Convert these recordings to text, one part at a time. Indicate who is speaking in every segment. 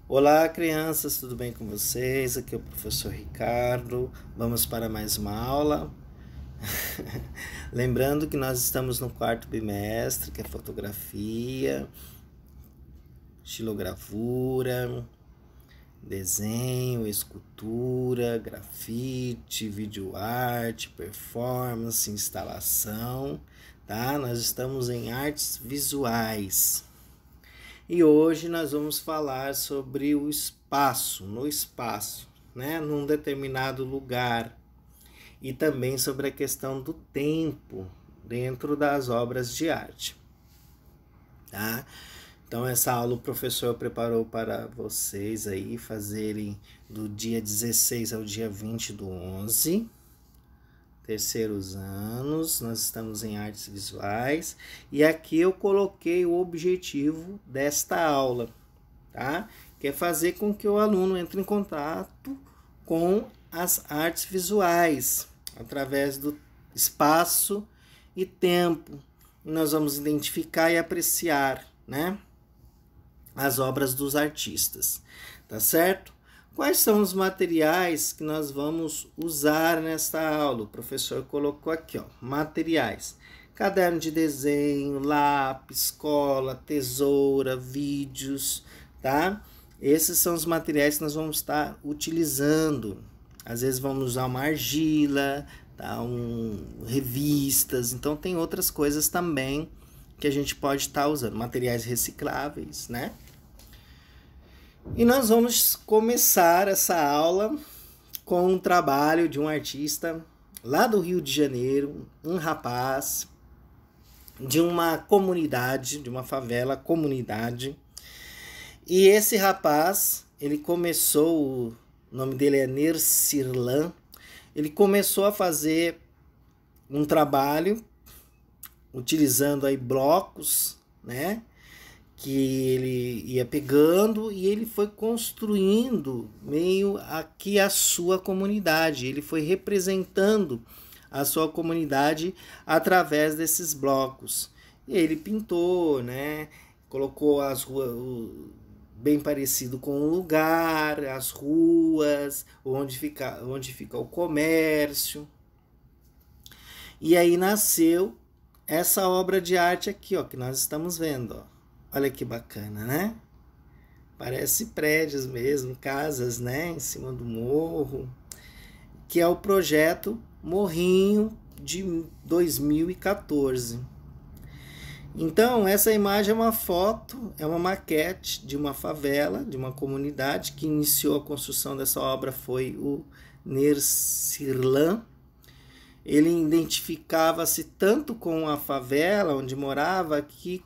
Speaker 1: Olá, crianças, tudo bem com vocês? Aqui é o professor Ricardo. Vamos para mais uma aula. Lembrando que nós estamos no quarto bimestre, que é fotografia, estilogravura, desenho, escultura, grafite, videoarte, performance, instalação, tá? Nós estamos em artes visuais. E hoje nós vamos falar sobre o espaço, no espaço, né? Num determinado lugar. E também sobre a questão do tempo dentro das obras de arte, tá? Então essa aula o professor preparou para vocês aí fazerem do dia 16 ao dia 20 do 11, terceiros anos, nós estamos em artes visuais e aqui eu coloquei o objetivo desta aula, tá? Que é fazer com que o aluno entre em contato com as artes visuais através do espaço e tempo. Nós vamos identificar e apreciar, né, as obras dos artistas, tá certo? Quais são os materiais que nós vamos usar nesta aula? O professor colocou aqui, ó, materiais. Caderno de desenho, lápis, cola, tesoura, vídeos, tá? Esses são os materiais que nós vamos estar utilizando. Às vezes vamos usar uma argila, tá? Revistas, então tem outras coisas também que a gente pode estar usando. Materiais recicláveis, né? E nós vamos começar essa aula com um trabalho de um artista lá do Rio de Janeiro, um rapaz de uma comunidade, de uma favela comunidade. E esse rapaz, ele começou, o nome dele é Nercirlan, ele começou a fazer um trabalho utilizando aí blocos, né? Que ele ia pegando e ele foi construindo meio aqui a sua comunidade. Ele foi representando a sua comunidade através desses blocos. E ele pintou, né? Colocou as ruas bem parecido com o lugar, as ruas, onde fica o comércio. E aí nasceu essa obra de arte aqui, ó, que nós estamos vendo, ó. Olha que bacana, né? Parece prédios mesmo, casas, né? Em cima do morro. Que é o projeto Morrinho de 2014. Então, essa imagem é uma foto, é uma maquete de uma favela, de uma comunidade. Que iniciou a construção dessa obra foi o Nercirlan. Ele identificava-se tanto com a favela onde morava que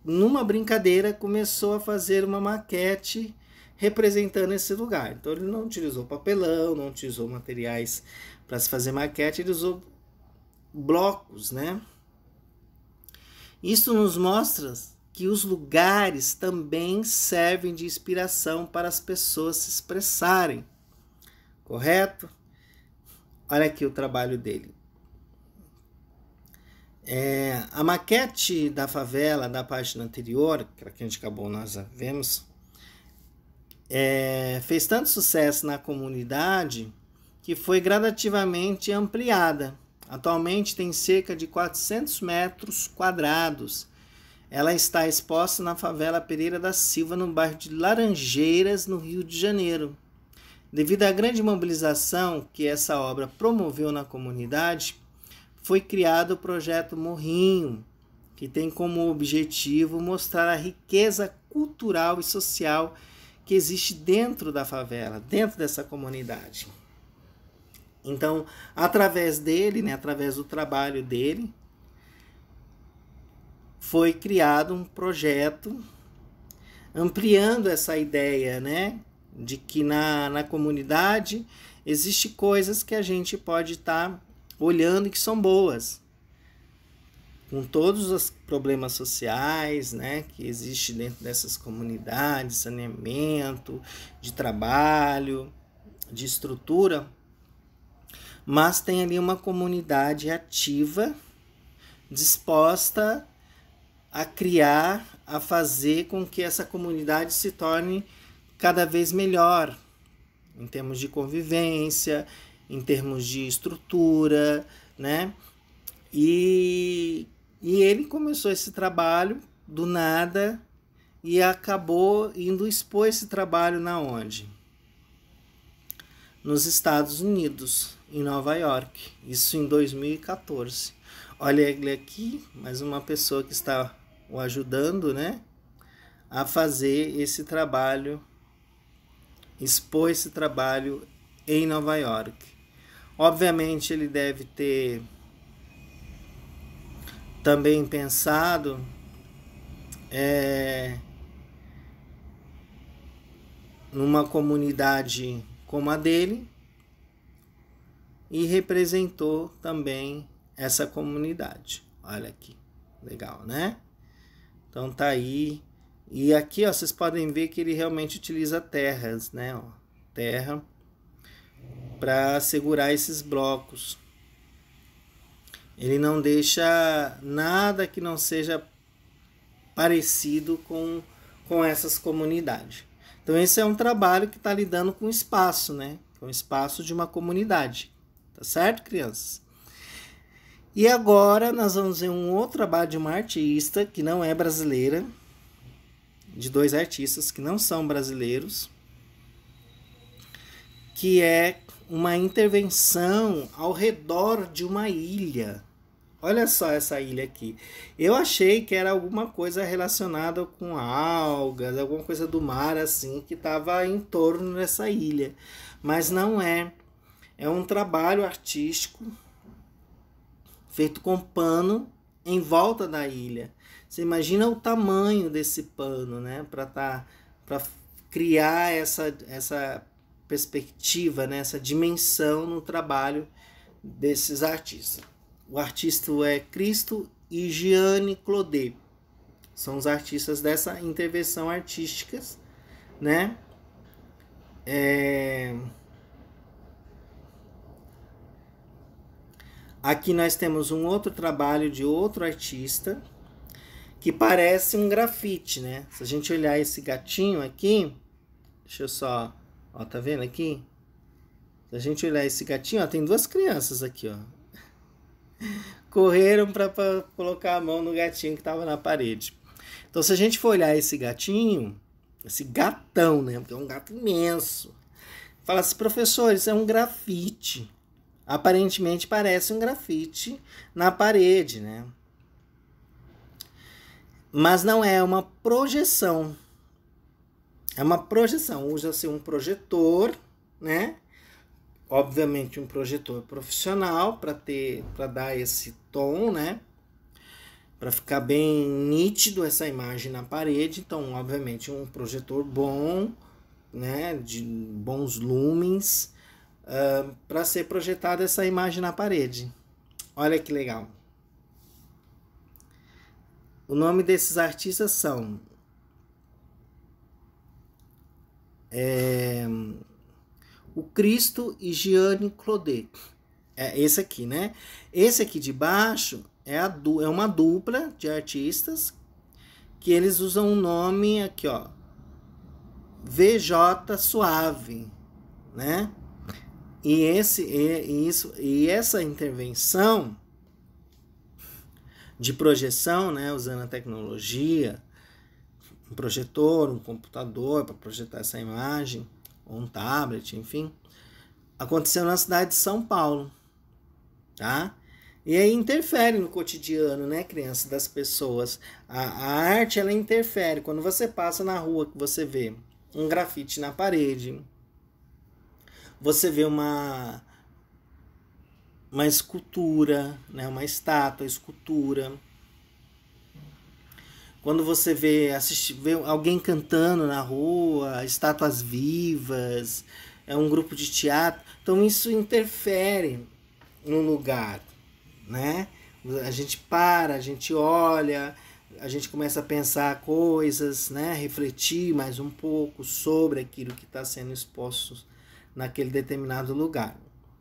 Speaker 1: numa brincadeira começou a fazer uma maquete representando esse lugar. Então ele não utilizou papelão, não utilizou materiais para se fazer maquete, ele usou blocos, né? Isso nos mostra que os lugares também servem de inspiração para as pessoas se expressarem, correto? Olha aqui o trabalho dele. A maquete da favela da página anterior, que a gente acabou, nós vemos, fez tanto sucesso na comunidade que foi gradativamente ampliada. Atualmente tem cerca de 400 metros quadrados. Ela está exposta na favela Pereira da Silva, no bairro de Laranjeiras, no Rio de Janeiro. Devido à grande mobilização que essa obra promoveu na comunidade, foi criado o projeto Morrinho, que tem como objetivo mostrar a riqueza cultural e social que existe dentro da favela, dentro dessa comunidade. Então, através dele, né, através do trabalho dele, foi criado um projeto ampliando essa ideia, né, de que na comunidade existe coisas que a gente pode estar olhando e que são boas, com todos os problemas sociais, né, que existe dentro dessas comunidades, saneamento, de trabalho, de estrutura, mas tem ali uma comunidade ativa, disposta a criar, a fazer com que essa comunidade se torne cada vez melhor, em termos de convivência, em termos de estrutura, né? E ele começou esse trabalho do nada e acabou indo expor esse trabalho na onde? Nos Estados Unidos, em Nova York, isso em 2014. Olha ele aqui, mais uma pessoa que está o ajudando, né, a fazer esse trabalho, expor esse trabalho em Nova York. Obviamente ele deve ter também pensado numa comunidade como a dele e representou também essa comunidade. Olha aqui, legal, né? Então tá aí. E aqui, ó, vocês podem ver que ele realmente utiliza terras, né? Ó, terra para segurar esses blocos. Ele não deixa nada que não seja parecido com essas comunidades. Então esse é um trabalho que está lidando com o espaço, né? Com o espaço de uma comunidade. Tá certo, crianças? E agora nós vamos ver um outro trabalho de uma artista que não é brasileira, de dois artistas que não são brasileiros, que é uma intervenção ao redor de uma ilha. Olha só essa ilha aqui. Eu achei que era alguma coisa relacionada com algas, alguma coisa do mar assim, que estava em torno dessa ilha. Mas não é. É um trabalho artístico feito com pano em volta da ilha. Você imagina o tamanho desse pano, né? Para criar essa perspectiva, né? Essa dimensão no trabalho desses artistas. O artista é Cristo e Jeanne Clodet. São os artistas dessa intervenção artística, né? Aqui nós temos um outro trabalho de outro artista que parece um grafite, né? Se a gente olhar esse gatinho aqui, deixa eu só, ó, tá vendo aqui? Se a gente olhar esse gatinho, ó, tem duas crianças aqui, ó. Correram para colocar a mão no gatinho que estava na parede. Então, se a gente for olhar esse gatinho, esse gatão, né? Porque é um gato imenso. Fala assim, professor, isso é um grafite. Aparentemente parece um grafite na parede, né? Mas não é uma projeção. É uma projeção. Usa-se um projetor, né? Obviamente um projetor profissional para dar esse tom, né? Para ficar bem nítido essa imagem na parede. Então, obviamente, um projetor bom, né? De bons lumens, para ser projetada essa imagem na parede. Olha que legal. O nome desses artistas são o Cristo e Jeanne Clodet. É esse aqui, né? Esse aqui de baixo é uma dupla de artistas que eles usam um nome aqui, ó. VJ Suave, né? E essa intervenção de projeção, né, usando a tecnologia, um projetor, um computador para projetar essa imagem, ou um tablet, enfim, aconteceu na cidade de São Paulo, tá? E aí interfere no cotidiano, né, criança, das pessoas. A arte, ela interfere. Quando você passa na rua, que você vê um grafite na parede, você vê uma escultura, né, uma estátua, escultura. Quando você vê alguém cantando na rua, estátuas vivas, é um grupo de teatro, então isso interfere no lugar, né? A gente para, a gente olha, a gente começa a pensar coisas, né? Refletir mais um pouco sobre aquilo que está sendo exposto naquele determinado lugar.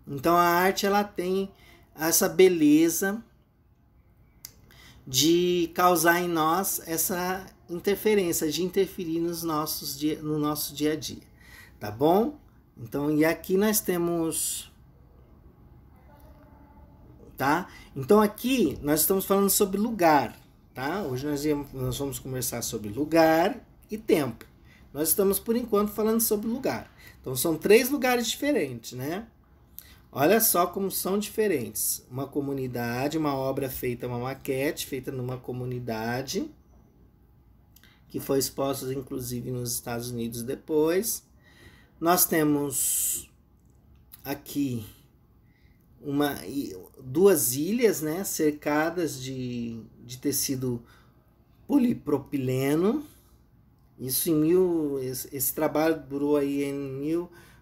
Speaker 1: Então a arte, ela tem essa beleza de causar em nós interferência, de interferir no nosso dia a dia, tá bom? Então, e aqui nós temos, tá? Então aqui nós estamos falando sobre lugar, tá? Hoje nós vamos conversar sobre lugar e tempo. Nós estamos, por enquanto, falando sobre lugar. Então, são 3 lugares diferentes, né? Olha só como são diferentes. Uma comunidade, uma obra feita, uma maquete feita numa comunidade, que foi exposta, inclusive, nos Estados Unidos depois. Nós temos aqui 2 ilhas, né? Cercadas de tecido polipropileno. Isso esse trabalho durou aí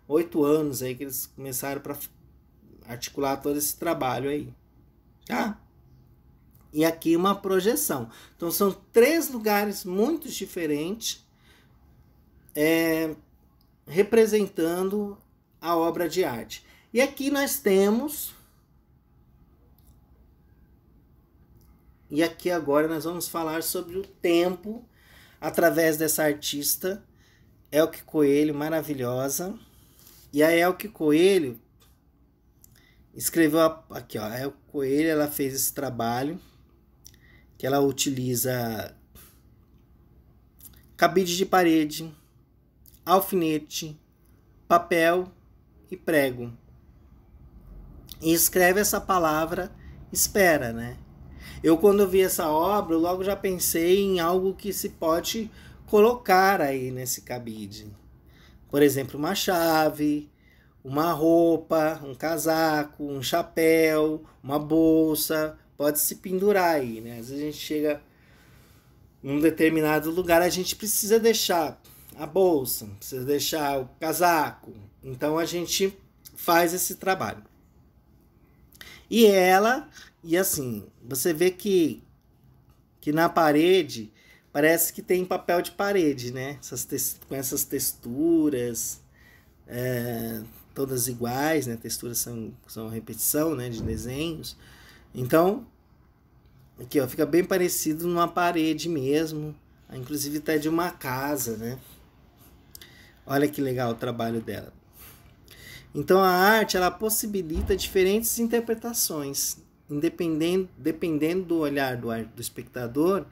Speaker 1: 8 anos aí que eles começaram para articular todo esse trabalho aí, tá? E aqui uma projeção. Então são 3 lugares muito diferentes, representando a obra de arte. E aqui nós temos, e aqui agora nós vamos falar sobre o tempo através dessa artista, Elke Coelho, maravilhosa. E a Elke Coelho escreveu aqui, ó, a Elke Coelho, ela fez esse trabalho que ela utiliza cabide de parede, alfinete, papel e prego. E escreve essa palavra espera, né? Eu, quando vi essa obra, eu logo já pensei em algo que se pode colocar aí nesse cabide. Por exemplo, uma chave, uma roupa, um casaco, um chapéu, uma bolsa. Pode se pendurar aí, né? Às vezes a gente chega num determinado lugar, a gente precisa deixar a bolsa, precisa deixar o casaco. Então a gente faz esse trabalho. E assim, você vê que na parede parece que tem papel de parede, né? Com essas texturas, todas iguais, né? Texturas são repetição, né? De desenhos. Então, aqui ó, fica bem parecido numa parede mesmo, inclusive até de uma casa, né? Olha que legal o trabalho dela. Então a arte, ela possibilita diferentes interpretações, dependendo do olhar do espectador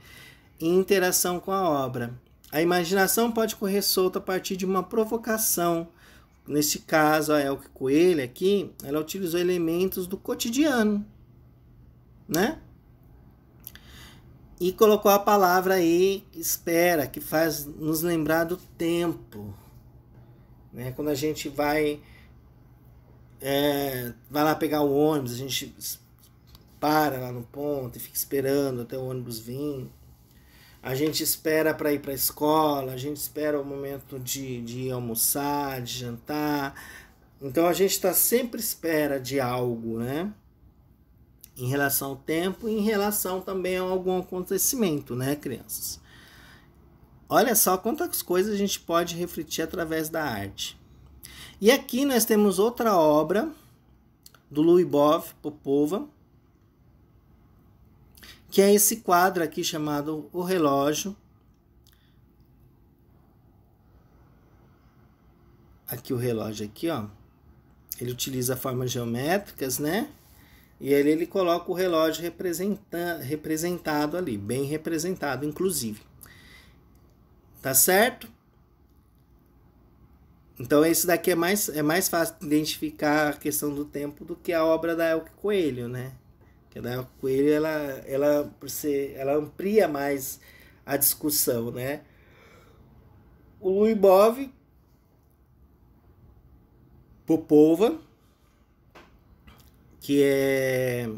Speaker 1: em interação com a obra. A imaginação pode correr solta a partir de uma provocação. Neste caso, a Elke Coelho aqui, ela utilizou elementos do cotidiano, né? E colocou a palavra aí, espera, que faz nos lembrar do tempo, né? Quando a gente vai lá pegar o ônibus, a gente para lá no ponto e fica esperando até o ônibus vir. A gente espera para ir para a escola, a gente espera o momento de ir almoçar, de jantar. Então a gente está sempre à espera de algo, né? Em relação ao tempo e em relação também a algum acontecimento, né, crianças? Olha só quantas coisas a gente pode refletir através da arte. E aqui nós temos outra obra do Lyubov Popova, que é esse quadro aqui chamado O Relógio. Aqui o relógio aqui, ó. Ele utiliza formas geométricas, né? E ele coloca o relógio representado ali, bem representado, inclusive. Tá certo? Então, esse daqui é mais fácil de identificar a questão do tempo do que a obra da Elke Coelho, né? Que a da Elke Coelho, ela amplia mais a discussão, né? O Lyubov Popova, que é...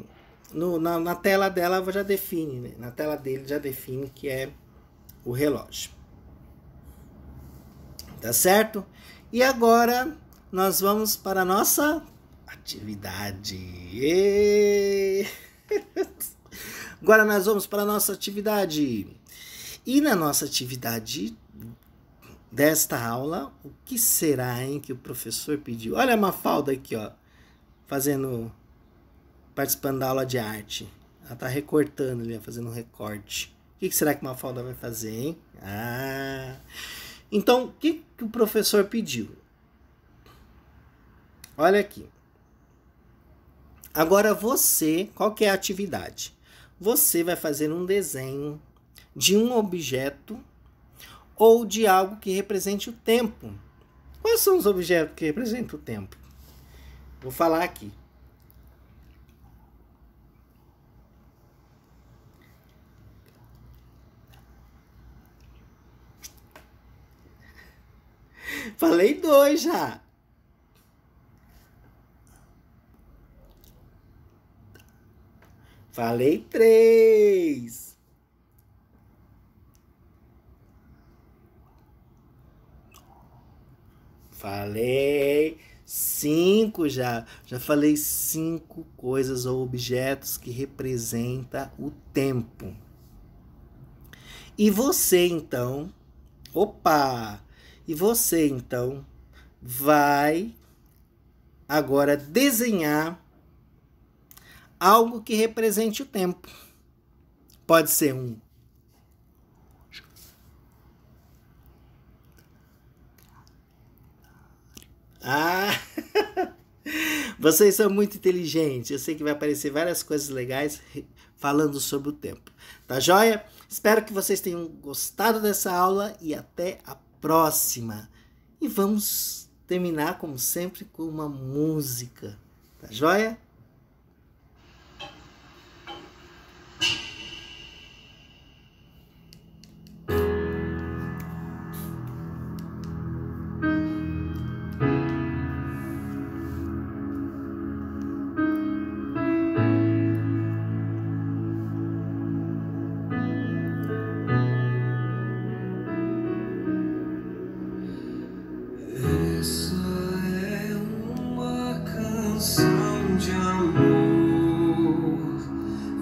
Speaker 1: na tela dela já define, né? Na tela dele já define que é o relógio. Tá certo? E agora nós vamos para a nossa atividade. Agora nós vamos para a nossa atividade. E na nossa atividade desta aula, o que será, hein, que o professor pediu? Olha a Mafalda aqui, ó, participando da aula de arte. Ela tá recortando ali, fazendo um recorte. que será que Mafalda vai fazer, hein? Então, o que o professor pediu? Olha aqui. Agora você, qual que é a atividade? Você vai fazer um desenho de um objeto ou de algo que represente o tempo. Quais são os objetos que representam o tempo? Vou falar aqui. Falei 2 já. Falei 3. Falei 5 já. Já falei 5 coisas ou objetos que representam o tempo. E você, então... Opa! E você, então, vai agora desenhar algo que represente o tempo. Pode ser um... Vocês são muito inteligentes. Eu sei que vai aparecer várias coisas legais falando sobre o tempo. Tá joia? Espero que vocês tenham gostado dessa aula e até a próxima. E vamos terminar, como sempre, com uma música. Tá joia?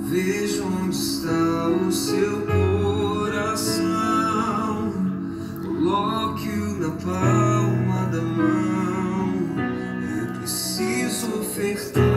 Speaker 2: Veja onde está o seu coração, coloque-o na palma da mão. É preciso ofertar